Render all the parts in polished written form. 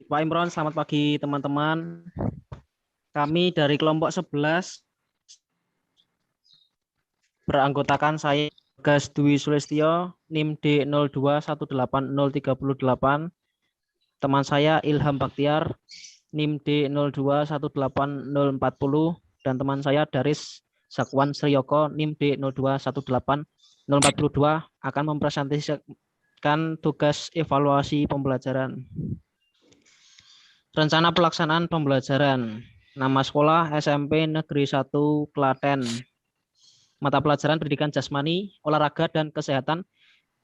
Pak Imron, selamat pagi teman-teman. Kami dari kelompok 11 beranggotakan saya Gas Dwi Sulistyo, NIM D0218038, teman saya Ilham Baktiar, NIM D0218040, dan teman saya Daris Zakwan Sriyoko, NIM D0218042 akan mempresentasikan tugas evaluasi pembelajaran. Rencana pelaksanaan pembelajaran. Nama sekolah SMP Negeri 1 Klaten. Mata pelajaran pendidikan jasmani, olahraga, dan kesehatan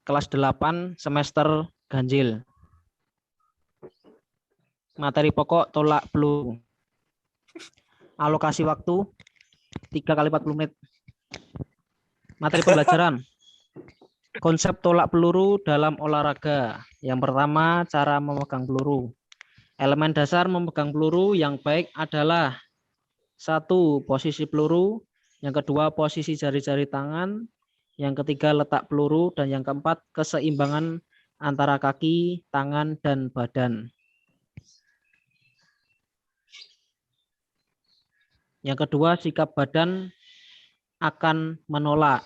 kelas 8 semester ganjil. Materi pokok tolak peluru. Alokasi waktu 3 kali 40 menit. Materi pembelajaran. Konsep tolak peluru dalam olahraga. Yang pertama, cara memegang peluru. Elemen dasar memegang peluru yang baik adalah 1. Posisi peluru, yang kedua posisi jari-jari tangan, yang ketiga letak peluru, dan yang keempat keseimbangan antara kaki, tangan, dan badan. Yang kedua, sikap badan akan menolak.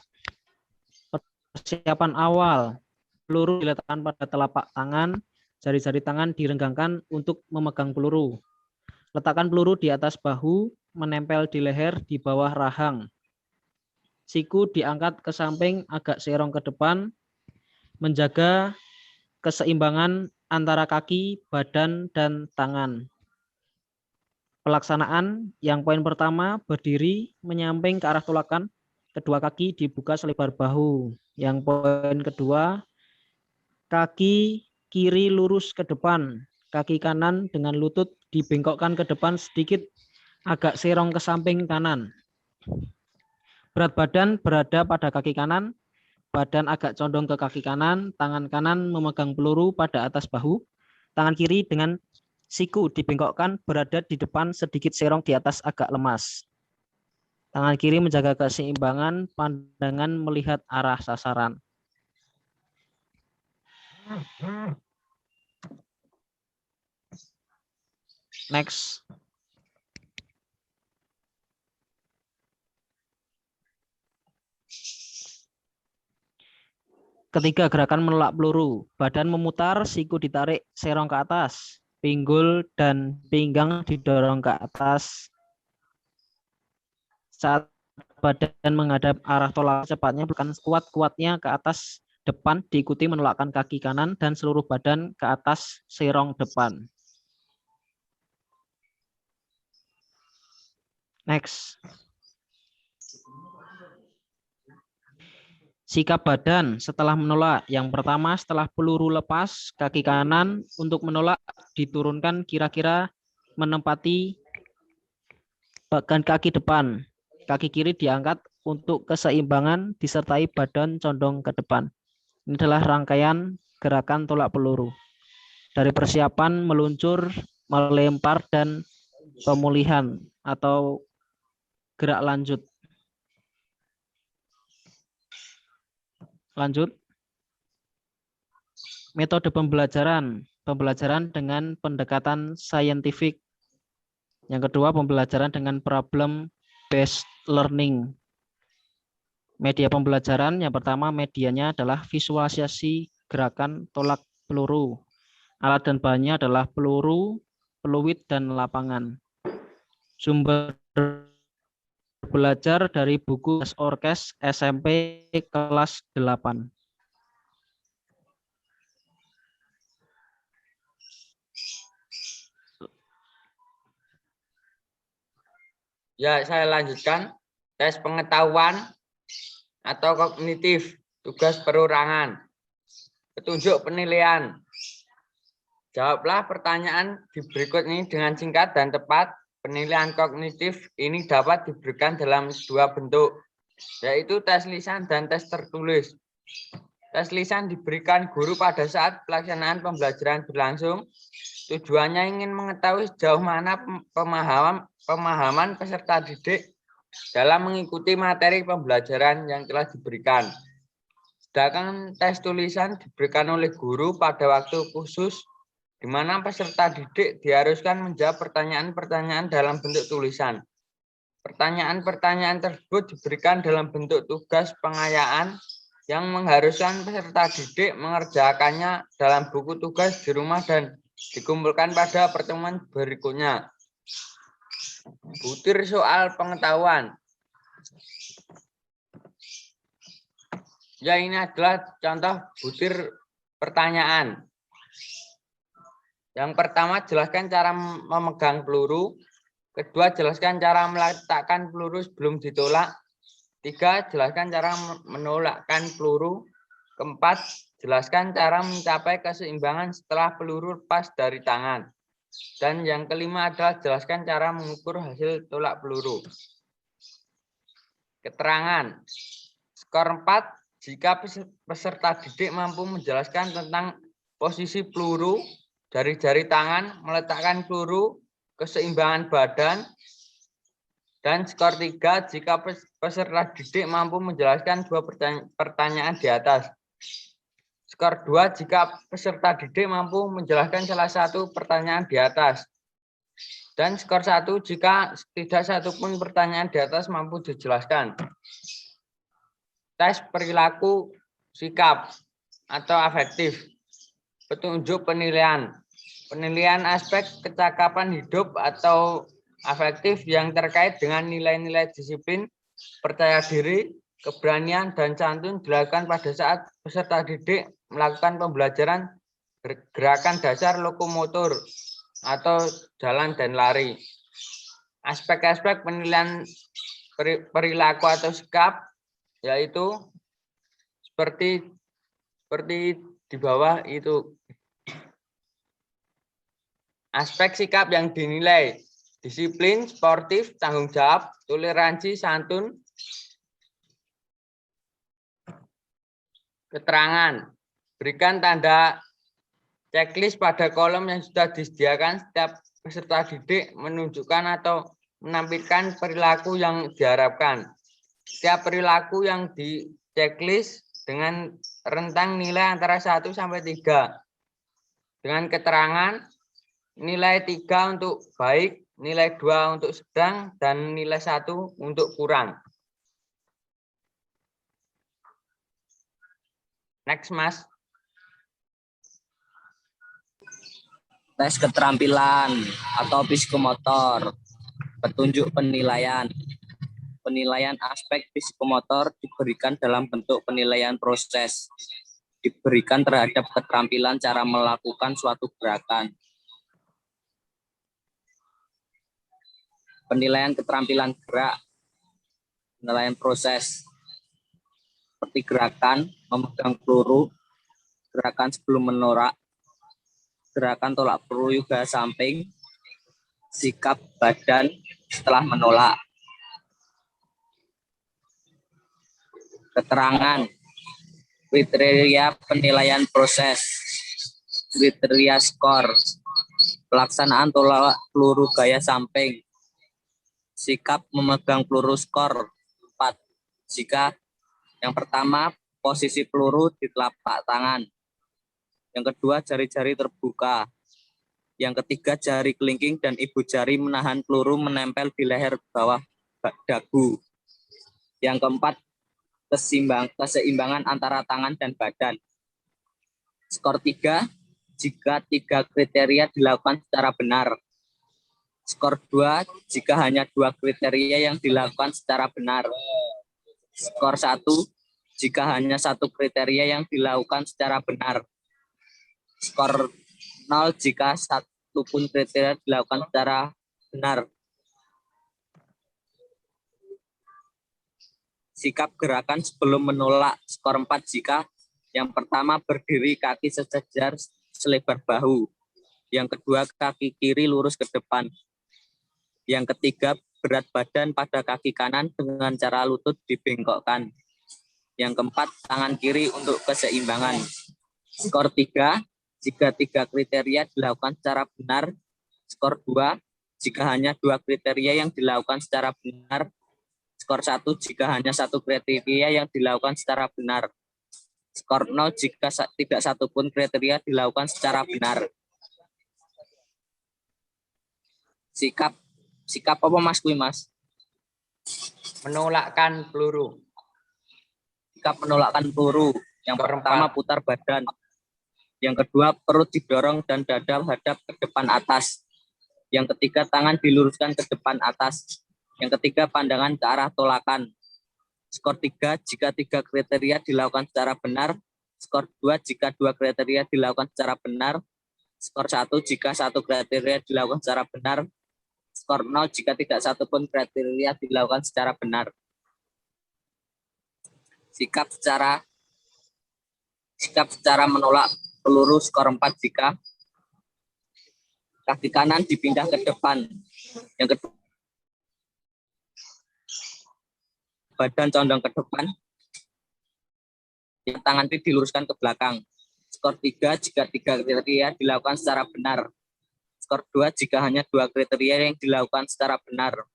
Persiapan awal, peluru diletakkan pada telapak tangan, jari-jari tangan direnggangkan untuk memegang peluru. Letakkan peluru di atas bahu, menempel di leher di bawah rahang. Siku diangkat ke samping agak serong ke depan, menjaga keseimbangan antara kaki, badan, dan tangan. Pelaksanaan yang poin pertama, berdiri menyamping ke arah tolakan, kedua kaki dibuka selebar bahu. Yang poin kedua, kaki kiri lurus ke depan, kaki kanan dengan lutut dibengkokkan ke depan sedikit agak serong ke samping kanan. Berat badan berada pada kaki kanan, badan agak condong ke kaki kanan, tangan kanan memegang peluru pada atas bahu, tangan kiri dengan siku dibengkokkan berada di depan sedikit serong di atas agak lemas. Tangan kiri menjaga keseimbangan, pandangan melihat arah sasaran. Next. Ketiga, gerakan menolak peluru. Badan memutar, siku ditarik serong ke atas. Pinggul dan pinggang didorong ke atas. Saat badan menghadap arah tolak, cepatnya bukan kuat-kuatnya ke atas depan, diikuti menolakkan kaki kanan dan seluruh badan ke atas serong depan. Next. Sikap badan setelah menolak. Yang pertama, setelah peluru lepas, kaki kanan untuk menolak diturunkan kira-kira menempati bagian kaki depan. Kaki kiri diangkat untuk keseimbangan disertai badan condong ke depan. Ini adalah rangkaian gerakan tolak peluru. Dari persiapan, meluncur, melempar, dan pemulihan atau gerak lanjut. Lanjut. Metode pembelajaran. Pembelajaran dengan pendekatan saintifik. Yang kedua, pembelajaran dengan problem based learning. Media pembelajaran yang pertama, medianya adalah visualisasi gerakan tolak peluru. Alat dan bahannya adalah peluru, peluit, dan lapangan. Sumber belajar dari buku Orkes SMP kelas 8. Ya, saya lanjutkan. Tes pengetahuan atau kognitif, tugas perorangan. Petunjuk penilaian. Jawablah pertanyaan di berikut ini dengan singkat dan tepat. Penilaian kognitif ini dapat diberikan dalam dua bentuk, yaitu tes lisan dan tes tertulis. Tes lisan diberikan guru pada saat pelaksanaan pembelajaran berlangsung. Tujuannya ingin mengetahui sejauh mana pemahaman peserta didik dalam mengikuti materi pembelajaran yang telah diberikan. Sedangkan tes tulisan diberikan oleh guru pada waktu khusus di mana peserta didik diharuskan menjawab pertanyaan-pertanyaan dalam bentuk tulisan. Pertanyaan-pertanyaan tersebut diberikan dalam bentuk tugas pengayaan yang mengharuskan peserta didik mengerjakannya dalam buku tugas di rumah dan dikumpulkan pada pertemuan berikutnya. Butir soal pengetahuan. Ya, ini adalah contoh butir pertanyaan. Yang pertama, jelaskan cara memegang peluru. Kedua, jelaskan cara meletakkan peluru sebelum ditolak. Tiga, jelaskan cara menolakkan peluru. Keempat, jelaskan cara mencapai keseimbangan setelah peluru lepas dari tangan. Dan yang kelima adalah jelaskan cara mengukur hasil tolak peluru. Keterangan. Skor 4, jika peserta didik mampu menjelaskan tentang posisi peluru dari jari tangan, meletakkan peluru, keseimbangan badan. Dan skor 3, jika peserta didik mampu menjelaskan dua pertanyaan di atas. Skor 2, jika peserta didik mampu menjelaskan salah satu pertanyaan di atas. Dan skor 1, jika tidak satupun pertanyaan di atas mampu dijelaskan. Tes perilaku sikap atau afektif. Petunjuk penilaian. Penilaian aspek kecakapan hidup atau afektif yang terkait dengan nilai-nilai disiplin, percaya diri, keberanian, dan santun dilakukan pada saat peserta didik melakukan pembelajaran gerakan dasar lokomotor atau jalan dan lari. Aspek-aspek penilaian perilaku atau sikap yaitu seperti di bawah itu. Aspek sikap yang dinilai: disiplin, sportif, tanggung jawab, toleransi, santun. Keterangan: berikan tanda checklist pada kolom yang sudah disediakan. Setiap peserta didik menunjukkan atau menampilkan perilaku yang diharapkan. Setiap perilaku yang di checklist dengan rentang nilai antara 1 sampai 3. Dengan keterangan nilai 3 untuk baik, nilai 2 untuk sedang, dan nilai 1 untuk kurang. Next, Mas. Tes keterampilan atau psikomotor. Petunjuk penilaian. Penilaian aspek psikomotor diberikan dalam bentuk penilaian proses. Diberikan terhadap keterampilan cara melakukan suatu gerakan. Penilaian keterampilan gerak. Penilaian proses. Seperti gerakan memegang peluru, gerakan sebelum menolak, gerakan tolak peluru juga samping, sikap badan setelah menolak. Keterangan, kriteria penilaian proses, kriteria skor, pelaksanaan tolak peluru gaya samping, sikap memegang peluru skor 4. Jika yang pertama, posisi peluru di telapak tangan. Yang kedua, jari-jari terbuka. Yang ketiga, jari kelingking dan ibu jari menahan peluru menempel di leher bawah dagu. Yang keempat, keseimbangan antara tangan dan badan. Skor 3, jika 3 kriteria dilakukan secara benar. Skor 2, jika hanya 2 kriteria yang dilakukan secara benar. Skor 1, jika hanya 1 kriteria yang dilakukan secara benar. Skor 0, jika 1 pun kriteria dilakukan secara benar. Sikap gerakan sebelum menolak. Skor 4, jika yang pertama berdiri kaki sejajar selebar bahu. Yang kedua, kaki kiri lurus ke depan. Yang ketiga, berat badan pada kaki kanan dengan cara lutut dibengkokkan. Yang keempat, tangan kiri untuk keseimbangan. Skor 3, jika 3 kriteria dilakukan secara benar. Skor 2, jika hanya 2 kriteria yang dilakukan secara benar. Skor 1, jika hanya 1 kriteria yang dilakukan secara benar. Skor 0, jika tidak satupun kriteria dilakukan secara benar. Sikap apa Mas kuwi Mas? Menolakkan peluru. Sikap menolakkan peluru. Yang Skor pertama 4. putar badan. Yang kedua perut didorong dan dada hadap ke depan atas. Yang ketiga tangan diluruskan ke depan atas. Yang ketiga pandangan ke arah tolakan. Skor 3 jika 3 kriteria dilakukan secara benar. Skor 2 jika 2 kriteria dilakukan secara benar. Skor 1 jika 1 kriteria dilakukan secara benar. Skor 0 jika tidak satu pun kriteria dilakukan secara benar. Sikap secara menolak peluru skor 4 jika kaki kanan dipindah ke depan. Yang kedua, badan condong ke depan. Yang tangan kiri diluruskan ke belakang. Skor 3 jika 3 kriteria dilakukan secara benar. Skor 2 jika hanya 2 kriteria yang dilakukan secara benar.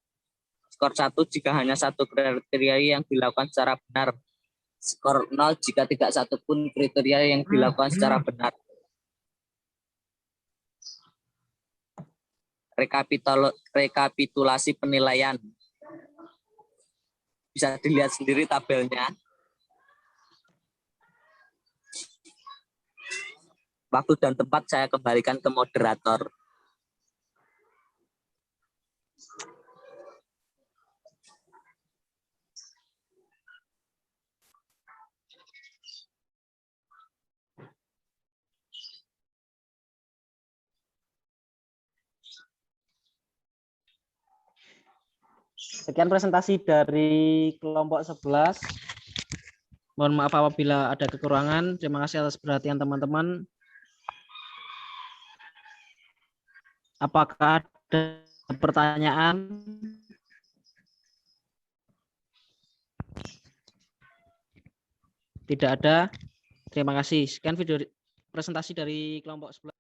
Skor 1 jika hanya 1 kriteria yang dilakukan secara benar. Skor 0 jika tidak satu pun kriteria yang dilakukan secara benar. Rekapitulasi penilaian. Bisa dilihat sendiri tabelnya. Waktu dan tempat saya kembalikan ke moderator. Sekian presentasi dari kelompok 11. Mohon maaf apabila ada kekurangan. Terima kasih atas perhatian teman-teman. Apakah ada pertanyaan? Tidak ada. Terima kasih. Sekian video presentasi dari kelompok 11.